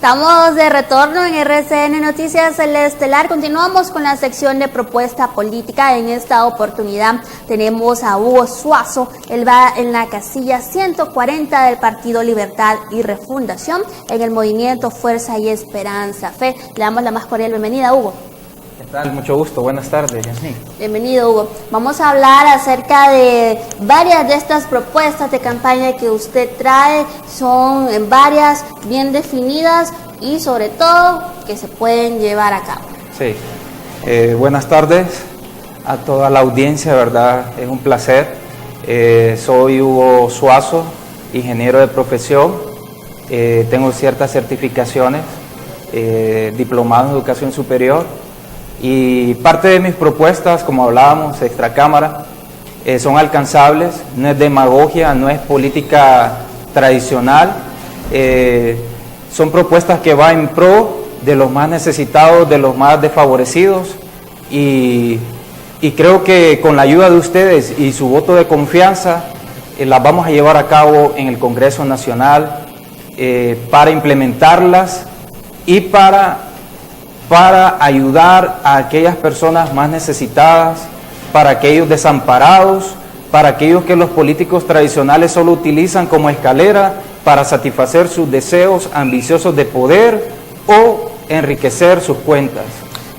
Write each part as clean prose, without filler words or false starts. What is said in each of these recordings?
Estamos de retorno en RCN Noticias El Estelar. Continuamos con la sección de propuesta política. En esta oportunidad tenemos a Hugo Suazo. Él va en la casilla 140 del Partido Libertad y Refundación en el movimiento Fuerza y Esperanza Fe. Le damos la más cordial bienvenida, Hugo. ¿Qué tal? Mucho gusto. Buenas tardes, Yasmín. Bienvenido, Hugo. Vamos a hablar acerca de varias de estas propuestas de campaña que usted trae. Son varias, bien definidas y sobre todo que se pueden llevar a cabo. Sí. Buenas tardes a toda la audiencia, ¿verdad? Es un placer. Soy Hugo Suazo, ingeniero de profesión. Tengo ciertas certificaciones, diplomado en educación superior. Y parte de mis propuestas, como hablábamos, extracámara, son alcanzables, no es demagogia, no es política tradicional, son propuestas que van en pro de los más necesitados, de los más desfavorecidos, y creo que con la ayuda de ustedes y su voto de confianza, las vamos a llevar a cabo en el Congreso Nacional para implementarlas y para ayudar a aquellas personas más necesitadas, para aquellos desamparados, para aquellos que los políticos tradicionales solo utilizan como escalera para satisfacer sus deseos ambiciosos de poder o enriquecer sus cuentas.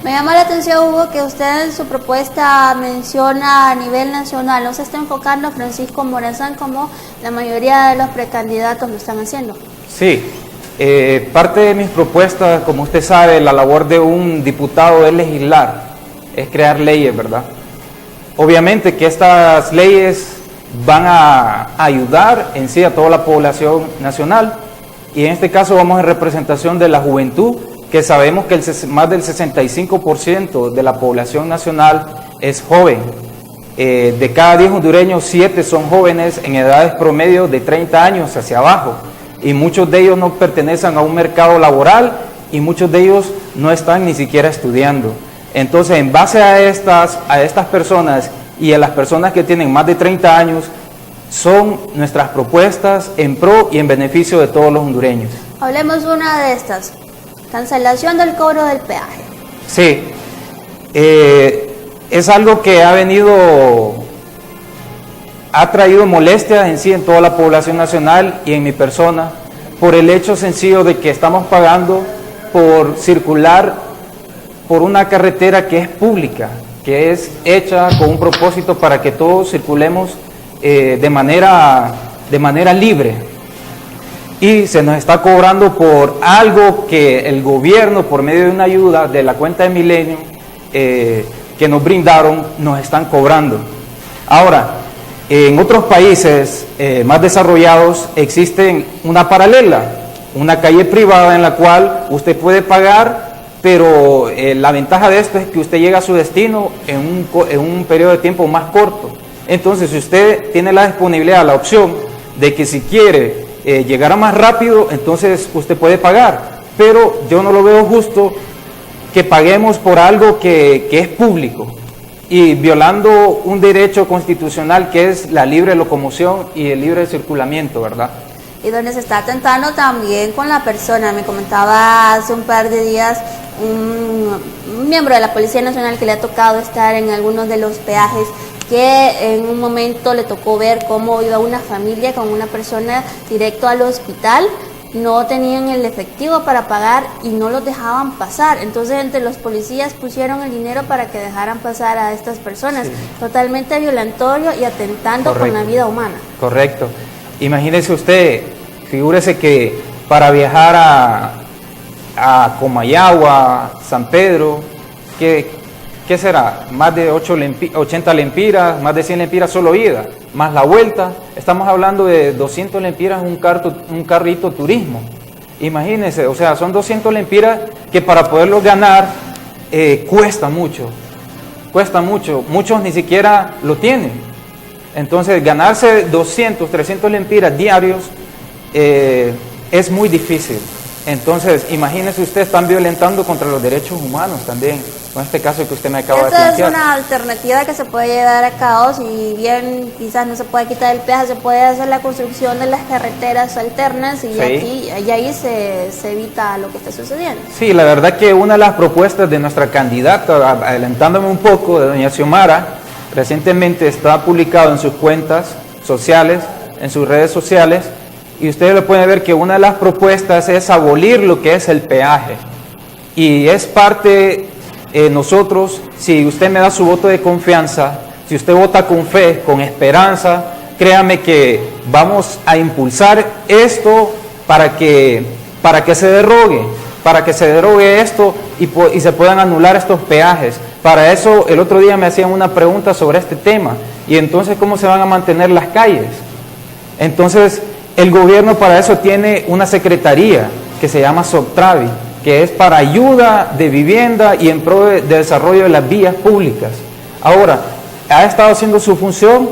Me llama la atención, Hugo, que usted en su propuesta menciona a nivel nacional. No se está enfocando a Francisco Morazán como la mayoría de los precandidatos lo están haciendo. Sí. Parte de mis propuestas, como usted sabe, la labor de un diputado es legislar, es crear leyes, ¿verdad? Obviamente que estas leyes van a ayudar en sí a toda la población nacional, y en este caso vamos en representación de la juventud, que sabemos que más del 65% de la población nacional es joven. De cada 10 hondureños, 7 son jóvenes en edades promedio de 30 años hacia abajo. Y muchos de ellos no pertenecen a un mercado laboral y muchos de ellos no están ni siquiera estudiando. Entonces, en base a estas personas y a las personas que tienen más de 30 años, son nuestras propuestas en pro y en beneficio de todos los hondureños. Hablemos de una de estas, cancelación del cobro del peaje. Sí, es algo que ha traído molestias en sí en toda la población nacional y en mi persona, por el hecho sencillo de que estamos pagando por circular por una carretera que es pública, que es hecha con un propósito para que todos circulemos de manera libre. Y se nos está cobrando por algo que el gobierno, por medio de una ayuda de la cuenta de Milenio que nos brindaron, nos están cobrando. Ahora, en otros países más desarrollados existe una paralela, una calle privada en la cual usted puede pagar, pero la ventaja de esto es que usted llega a su destino en un periodo de tiempo más corto. Entonces, si usted tiene la disponibilidad, la opción de que si quiere llegar más rápido, entonces usted puede pagar. Pero yo no lo veo justo que paguemos por algo que es público, y violando un derecho constitucional que es la libre locomoción y el libre circulamiento, ¿verdad? Y donde se está atentando también con la persona. Me comentaba hace un par de días un miembro de la Policía Nacional que le ha tocado estar en algunos de los peajes, que en un momento le tocó ver cómo iba una familia con una persona directo al hospital. No tenían el efectivo para pagar y no los dejaban pasar. Entonces, entre los policías pusieron el dinero para que dejaran pasar a estas personas. Sí. Totalmente violatorio y atentando con la vida humana. Correcto. Imagínese usted, figúrese que para viajar a Comayagua, San Pedro, ¿qué será? Más de 80 lempiras, más de 100 lempiras solo ida, más la vuelta. Estamos hablando de 200 lempiras un carrito turismo. Imagínense, o sea, son 200 lempiras que para poderlos ganar cuesta mucho. Muchos ni siquiera lo tienen. Entonces, ganarse 200, 300 lempiras diarios es muy difícil. Entonces, imagínense ustedes, están violentando contra los derechos humanos también. con este caso que usted me acaba de Esta es plantear. una alternativa que se puede llevar a cabo, si bien quizás no se puede quitar el peaje, se puede hacer la construcción de las carreteras alternas y ahí se evita lo que está sucediendo. Sí, la verdad que una de las propuestas de nuestra candidata, adelantándome un poco, de doña Xiomara, recientemente está publicado en sus cuentas sociales, en sus redes sociales, y ustedes lo pueden ver que una de las propuestas es abolir lo que es el peaje. Y es parte, nosotros, si usted me da su voto de confianza, si usted vota con fe, con esperanza, créame que vamos a impulsar esto para que se derogue esto y se puedan anular estos peajes. Para eso, el otro día me hacían una pregunta sobre este tema, y entonces, ¿cómo se van a mantener las calles? Entonces, el gobierno para eso tiene una secretaría que se llama SOCTRAVI, que es para ayuda de vivienda y en pro de desarrollo de las vías públicas. Ahora, ¿ha estado haciendo su función?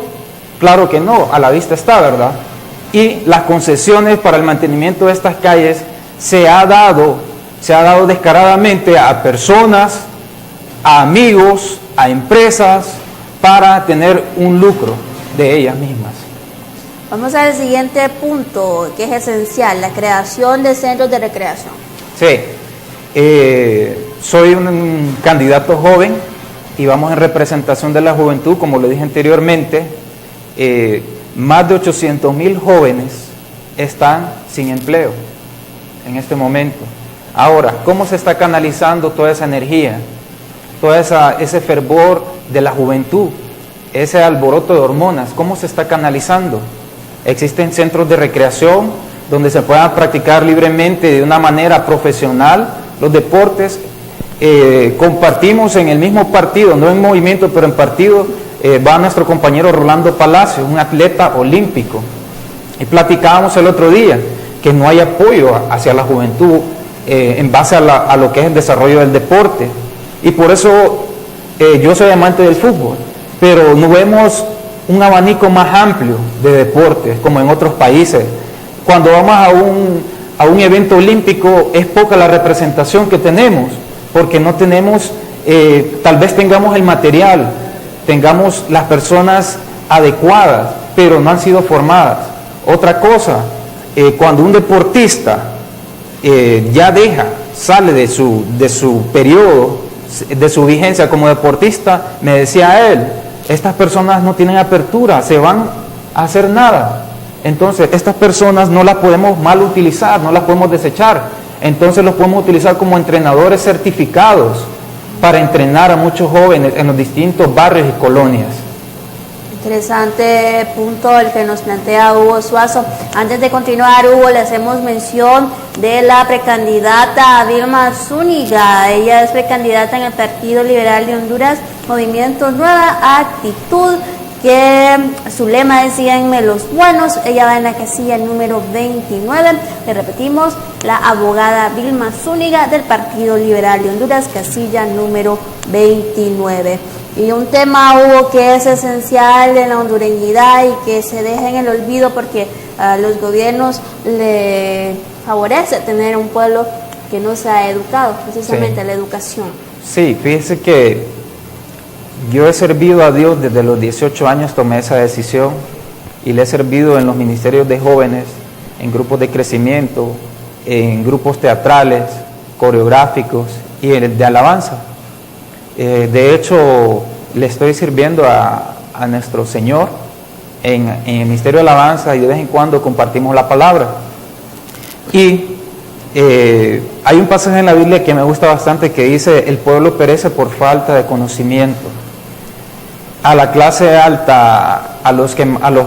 Claro que no, a la vista está, ¿verdad? Y las concesiones para el mantenimiento de estas calles se ha dado descaradamente a personas, a amigos, a empresas, para tener un lucro de ellas mismas. Vamos al siguiente punto, que es esencial, la creación de centros de recreación. Sí, soy un candidato joven y vamos en representación de la juventud, como lo dije anteriormente. Más de 800,000 jóvenes están sin empleo en este momento. Ahora, ¿cómo se está canalizando toda esa energía, ese fervor de la juventud, ese alboroto de hormonas? ¿Cómo se está canalizando? Existen centros de recreación donde se puedan practicar libremente de una manera profesional los deportes. Compartimos en el mismo partido, no en movimiento, pero en partido, va nuestro compañero Rolando Palacios, un atleta olímpico. Y platicábamos el otro día que no hay apoyo hacia la juventud en base a lo que es el desarrollo del deporte. Y por eso yo soy amante del fútbol, pero no vemos un abanico más amplio de deportes como en otros países. Cuando vamos a un evento olímpico es poca la representación que tenemos, porque no tenemos, tal vez tengamos el material, tengamos las personas adecuadas, pero no han sido formadas. Otra cosa, cuando un deportista ya sale de su periodo, de su vigencia como deportista, me decía él, estas personas no tienen apertura, se van a hacer nada. Entonces, estas personas no las podemos mal utilizar, no las podemos desechar. Entonces, los podemos utilizar como entrenadores certificados para entrenar a muchos jóvenes en los distintos barrios y colonias. Interesante punto el que nos plantea Hugo Suazo. Antes de continuar, Hugo, le hacemos mención de la precandidata Vilma Zúñiga. Ella es precandidata en el Partido Liberal de Honduras, Movimiento Nueva Actitud, que su lema es "Síganme los buenos". Ella va en la casilla número 29. Le repetimos, la abogada Vilma Zúñiga del Partido Liberal de Honduras, casilla número 29. Y un tema, Hugo, que es esencial en la hondureñidad y que se deja en el olvido porque a los gobiernos le favorece tener un pueblo que no se ha educado, precisamente la educación. Sí, fíjese que yo he servido a Dios desde los 18 años, tomé esa decisión y le he servido en los ministerios de jóvenes, en grupos de crecimiento, en grupos teatrales, coreográficos y de alabanza. De hecho, le estoy sirviendo a nuestro Señor en el ministerio de alabanza y de vez en cuando compartimos la palabra. Y hay un pasaje en la Biblia que me gusta bastante que dice: el pueblo perece por falta de conocimiento. A la clase alta, a los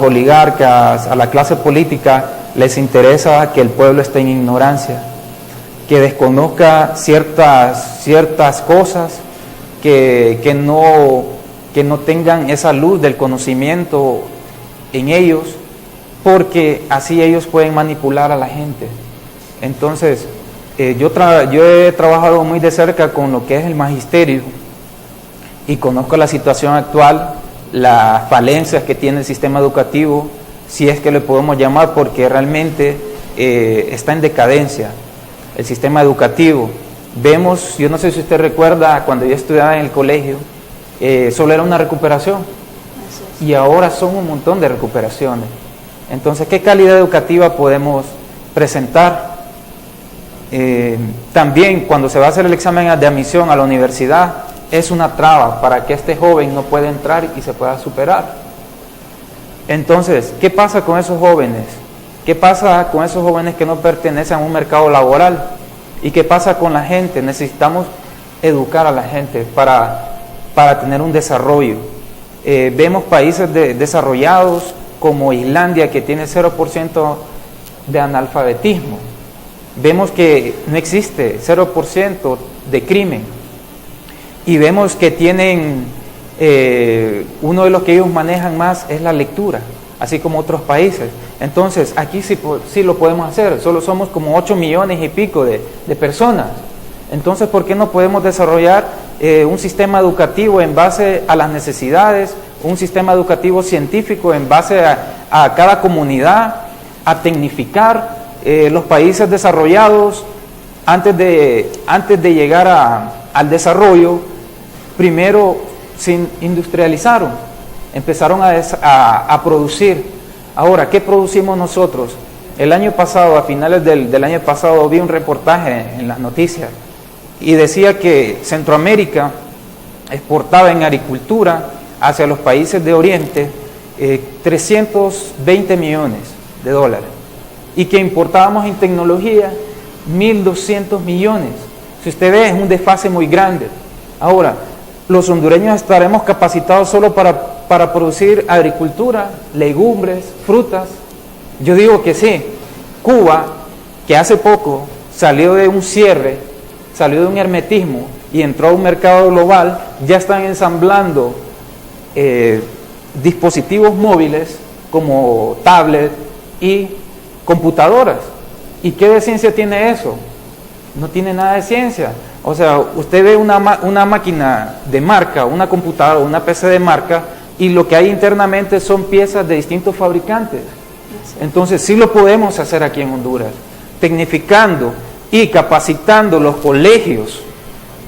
oligarcas, a la clase política, les interesa que el pueblo esté en ignorancia, que desconozca ciertas cosas, que no tengan esa luz del conocimiento en ellos, porque así ellos pueden manipular a la gente. Entonces, yo he trabajado muy de cerca con lo que es el magisterio y conozco la situación actual, las falencias que tiene el sistema educativo, si es que le podemos llamar, porque realmente está en decadencia el sistema educativo. Vemos, yo no sé si usted recuerda, cuando yo estudiaba en el colegio, solo era una recuperación, y ahora son un montón de recuperaciones. Entonces, ¿qué calidad educativa podemos presentar? También cuando se va a hacer el examen de admisión a la universidad, es una traba para que este joven no pueda entrar y se pueda superar. Entonces, ¿qué pasa con esos jóvenes? ¿Qué pasa con esos jóvenes que no pertenecen a un mercado laboral? ¿Y qué pasa con la gente? Necesitamos educar a la gente para tener un desarrollo. Vemos países desarrollados como Islandia, que tiene 0% de analfabetismo. Vemos que no existe 0% de crimen. Y vemos que tienen, uno de los que ellos manejan más es la lectura, así como otros países. Entonces, aquí sí lo podemos hacer. Solo somos como 8 millones y pico de personas. Entonces, ¿por qué no podemos desarrollar un sistema educativo en base a las necesidades, un sistema educativo científico en base a cada comunidad, a tecnificar los países desarrollados antes de llegar al desarrollo? Primero se industrializaron, empezaron a producir. Ahora, ¿qué producimos nosotros? El año pasado, a finales del año pasado, vi un reportaje en las noticias y decía que Centroamérica exportaba en agricultura hacia los países de Oriente 320 millones de dólares y que importábamos en tecnología 1.200 millones. Si usted ve, es un desfase muy grande. Ahora, los hondureños estaremos capacitados solo para producir agricultura, legumbres, frutas. Yo digo que sí. Cuba, que hace poco salió de un cierre, salió de un hermetismo y entró a un mercado global, ya están ensamblando dispositivos móviles como tablet y computadoras. ¿Y qué de ciencia tiene eso? No tiene nada de ciencia. O sea, usted ve una máquina de marca, una computadora, una PC de marca, y lo que hay internamente son piezas de distintos fabricantes. Entonces, sí lo podemos hacer aquí en Honduras, tecnificando y capacitando los colegios,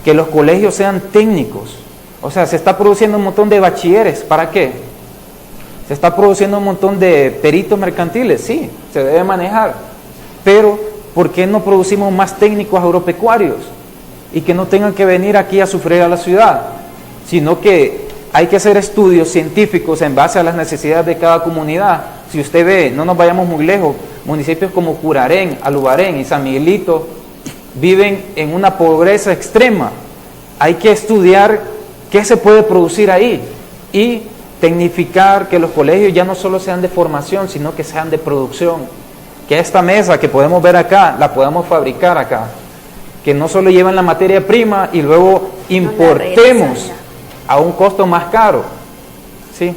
que los colegios sean técnicos. O sea, se está produciendo un montón de bachilleres. ¿Para qué? Se está produciendo un montón de peritos mercantiles. Sí, se debe manejar. Pero, ¿por qué no producimos más técnicos agropecuarios? Y que no tengan que venir aquí a sufrir a la ciudad, sino que hay que hacer estudios científicos en base a las necesidades de cada comunidad. Si usted ve, no nos vayamos muy lejos, municipios como Curarén, Alubarén y San Miguelito viven en una pobreza extrema. Hay que estudiar qué se puede producir ahí y tecnificar, que los colegios ya no solo sean de formación, sino que sean de producción. Que esta mesa que podemos ver acá, la podamos fabricar acá. Que no solo lleven la materia prima y luego importemos a un costo más caro. ¿Sí?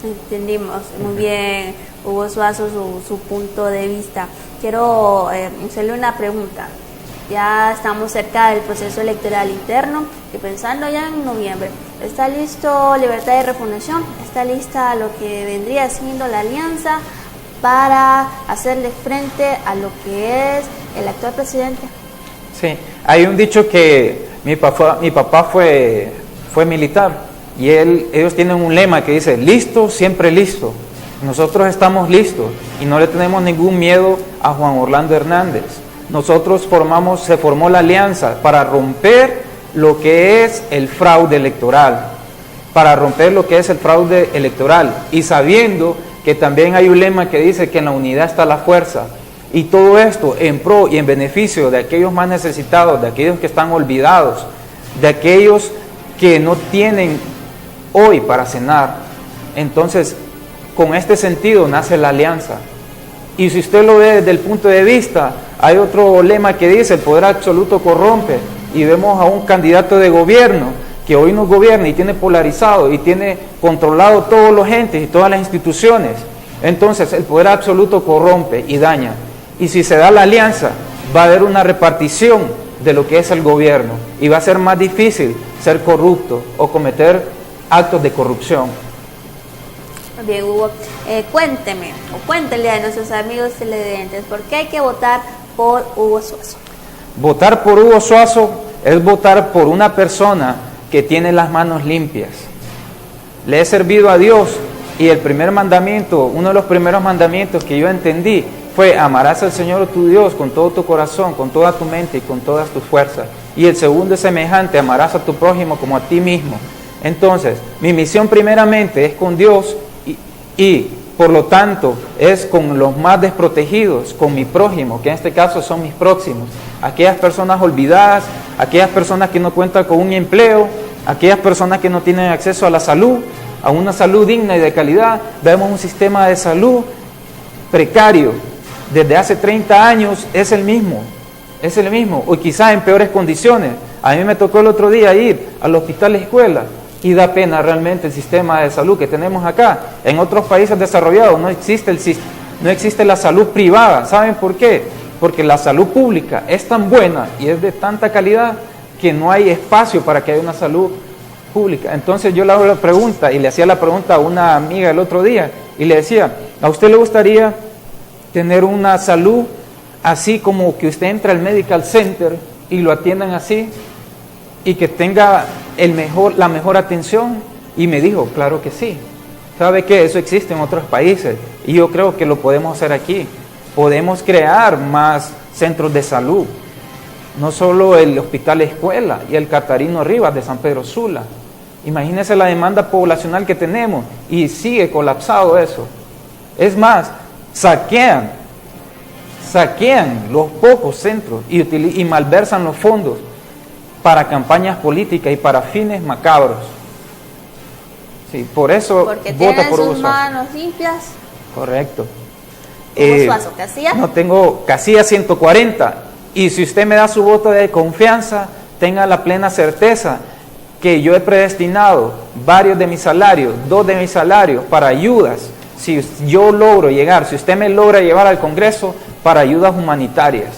Entendimos muy bien, Hugo Suazo, su punto de vista. Quiero hacerle una pregunta. Ya estamos cerca del proceso electoral interno y pensando ya en noviembre, ¿está listo Libertad y Refundación? ¿Está lista lo que vendría siendo la alianza para hacerle frente a lo que es el actual presidente? Sí, hay un dicho que mi papá fue militar y ellos tienen un lema que dice, listo, siempre listo. Nosotros estamos listos y no le tenemos ningún miedo a Juan Orlando Hernández. Nosotros se formó la alianza para romper lo que es el fraude electoral, y sabiendo que también hay un lema que dice que en la unidad está la fuerza. Y todo esto en pro y en beneficio de aquellos más necesitados, de aquellos que están olvidados, de aquellos que no tienen hoy para cenar. Entonces, con este sentido nace la alianza. Y si usted lo ve desde el punto de vista, hay otro lema que dice, el poder absoluto corrompe. Y vemos a un candidato de gobierno que hoy nos gobierna y tiene polarizado y tiene controlado todos los entes y todas las instituciones. Entonces, el poder absoluto corrompe y daña. Y si se da la alianza, va a haber una repartición de lo que es el gobierno y va a ser más difícil ser corrupto o cometer actos de corrupción. Bien, Hugo, cuénteme o cuéntele a nuestros amigos televidentes por qué hay que votar por Hugo Suazo. Votar por Hugo Suazo es votar por una persona que tiene las manos limpias. Le he servido a Dios y el primer mandamiento, uno de los primeros mandamientos que yo entendí fue: amarás al Señor tu Dios con todo tu corazón, con toda tu mente y con todas tus fuerzas. Y el segundo es semejante: amarás a tu prójimo como a ti mismo. Entonces, mi misión primeramente es con Dios y por lo tanto es con los más desprotegidos, con mi prójimo, que en este caso son mis próximos, aquellas personas olvidadas, aquellas personas que no cuentan con un empleo, aquellas personas que no tienen acceso a la salud, a una salud digna y de calidad. Vemos un sistema de salud precario, desde hace 30 años es el mismo, o quizás en peores condiciones. A mí me tocó el otro día ir al hospital escuela y da pena realmente el sistema de salud que tenemos acá. En otros países desarrollados no existe la salud privada. ¿Saben por qué? Porque la salud pública es tan buena y es de tanta calidad que no hay espacio para que haya una salud pública. Entonces yo le hago la pregunta, y le hacía la pregunta a una amiga el otro día, y le decía: ¿a usted le gustaría tener una salud así como que usted entra al medical center y lo atiendan así y que tenga la mejor atención? Y me dijo: claro que sí. ¿Sabe qué? Eso existe en otros países y yo creo que lo podemos hacer aquí. Podemos crear más centros de salud, no solo el Hospital Escuela y el Catarino Rivas de San Pedro Sula. Imagínense la demanda poblacional que tenemos y sigue colapsado eso. Es más, saquean los pocos centros y malversan los fondos para campañas políticas y para fines macabros. Sí, por eso porque vota tienen por Hugo sus Suazo. manos limpias. Correcto. Hugo Suazo, ¿Casilla? No tengo casilla 140. Y si usted me da su voto de confianza, tenga la plena certeza que yo he predestinado varios de mis salarios, 2 de mis salarios para ayudas. Si yo logro llegar, si usted me logra llevar al Congreso, para ayudas humanitarias.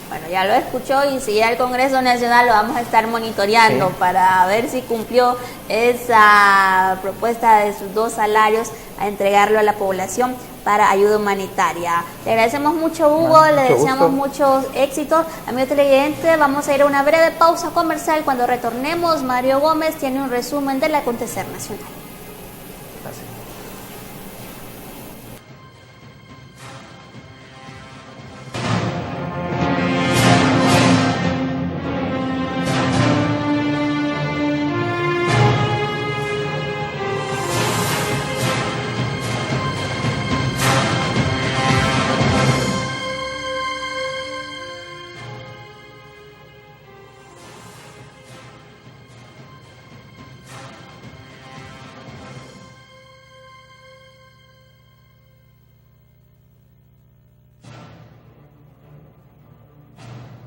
Bueno, ya lo escuchó, y si ya el Congreso Nacional lo vamos a estar monitoreando, sí, para ver si cumplió esa propuesta de sus 2 salarios a entregarlo a la población para ayuda humanitaria. Le agradecemos mucho, Hugo, le deseamos muchos éxitos. Amigos televidentes, vamos a ir a una breve pausa comercial. Cuando retornemos, Mario Gómez tiene un resumen del acontecer nacional. Gracias.